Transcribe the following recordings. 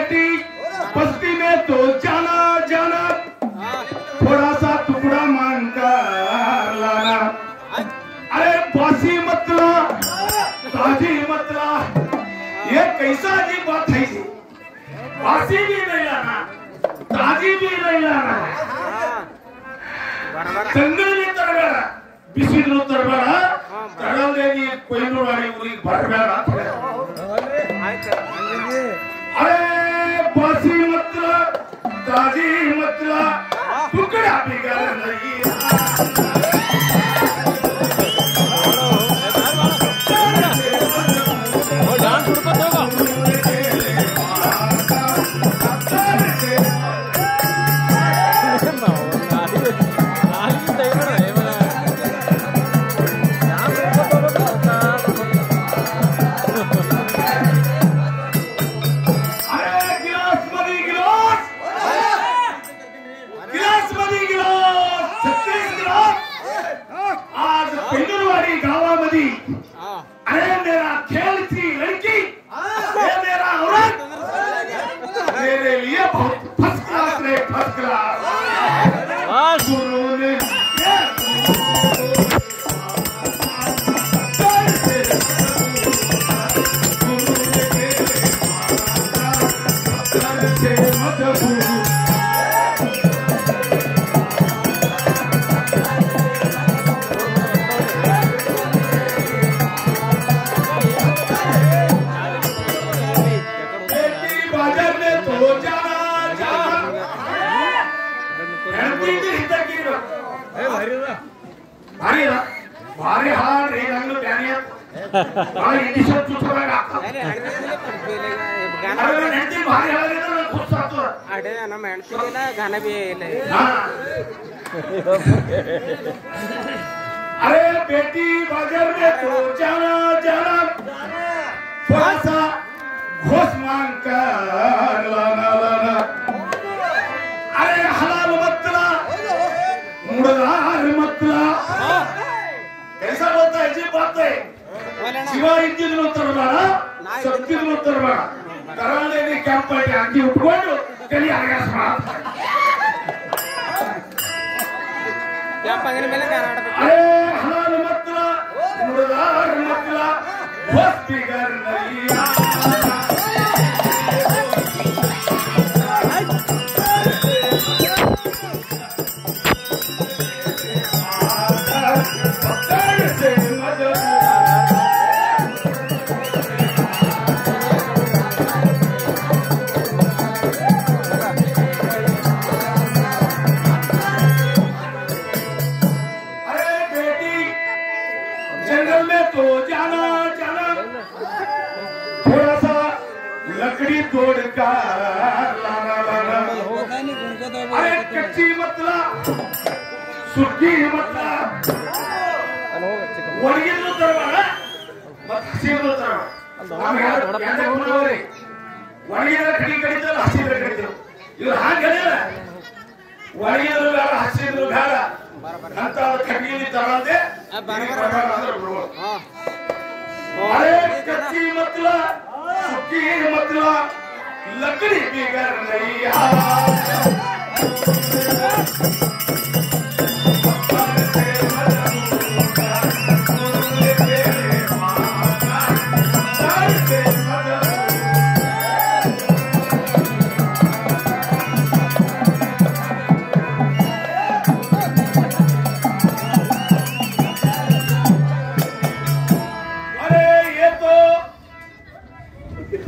बस्ती में तो जाना जाना थोड़ा सा टुकड़ा मांग कर लाना। अरे बासी मतला ताजी मतला ये कैसा अजीब बात है। बासी भी नहीं लाना ताजी भी नहीं लाना चंद्रनी तरಬೇಡ ಬಿಸಿಲು ತರಬೇಡ ಕಡಲದೇವಿ ಕೊಯ್ಲುವಾಡಿ ಊರಿಗೆ ಬರಬೇಡ अरे बासी मतला ताजी मतला टुकड़ा बिगड़ नहीं। अरे मेरा खेल थी लड़की ये मेरा औरत मेरे लिए बहुत फर्स्ट क्लास है फर्स्ट क्लास। गुरु ने भारी हार रे रंग प्यानिया भाई इनिशियल चुचुरागा अरे नेटी भारी हार रे ना खुश सातो अरे ना मेंटलीला गाना भी येले अरे बेटी बाजार में तो जाना जाना थोड़ा सा घोष मांग कर लाना लाना। अरे हलाल मतला मुर्दार मतला कैसा बोलता है जी बात है शिवा इंजिन तरಬೇಡ शक्ति तरಬೇಡ ಕರಾಳೇನಿ ಕ್ಯಾಂಪ್ ಆಗಿ ಅಂಗಿ ಉಟ್ಕೊಂಡು ಕಲಿ ಆಗಾಸ ಕ್ಯಾಂಪ್ ಆಗಿನ ಮೇಲೆ ಕರ್ನಾಟಕ ಅರೆ ಹಲಾಲ್ ಮತ್ಲ ಮುರ್ದಾರ್ ಮತ್ಲ ಬಸ್ ಬಿಗರ್ ನೈಯಾ लकड़ी तोड़कर लाना लाना। अरे कच्ची मतला सुखी मतला ಒಣಗಿದ್ರು ತರಬೇಡ ಮತ್ತೆ ಹಸಿರು ತರಬೇಡ ನಮಗೆ ಯಾಕೆ ಕೊಡೋರಿ ಒಣಗಿದ್ರೆ ಕಡಿ ಕಡಿತಲ್ಲ ಹಸಿರು ಕಡಿತಲ್ಲ ಇವರು ಹಾಗೆ ಹೇಳಿಲ್ಲ ಒಣಗಿದ್ರು ಬೇಡ ಹಸಿರು ಬೇಡ ಅಂತ ಕಡಿಲಿ ತರದೆ अरे कच्ची मतला सुखी मतला लकड़ी बिगड़ नहीं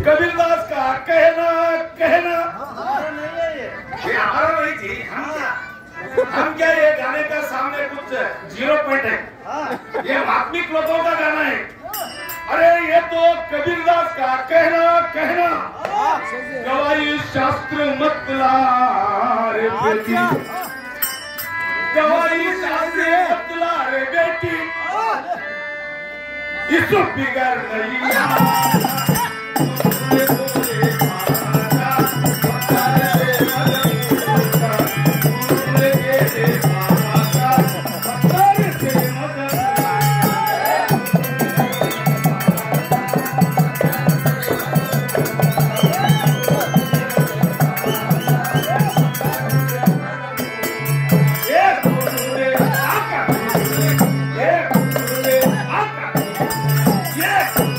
कबीरदास का कहना कहना ये हमारा नहीं थी हम क्या ये गाने का सामने कुछ 0 पॉइंट है ये आत्मिक लोगों का गाना है। अरे ये तो कबीरदास का कहना कहना गवाही शास्त्र मत ला रे बेटी गवाही शास्त्र मत ला रे बेटी इसको बिगड़ नहीं। ले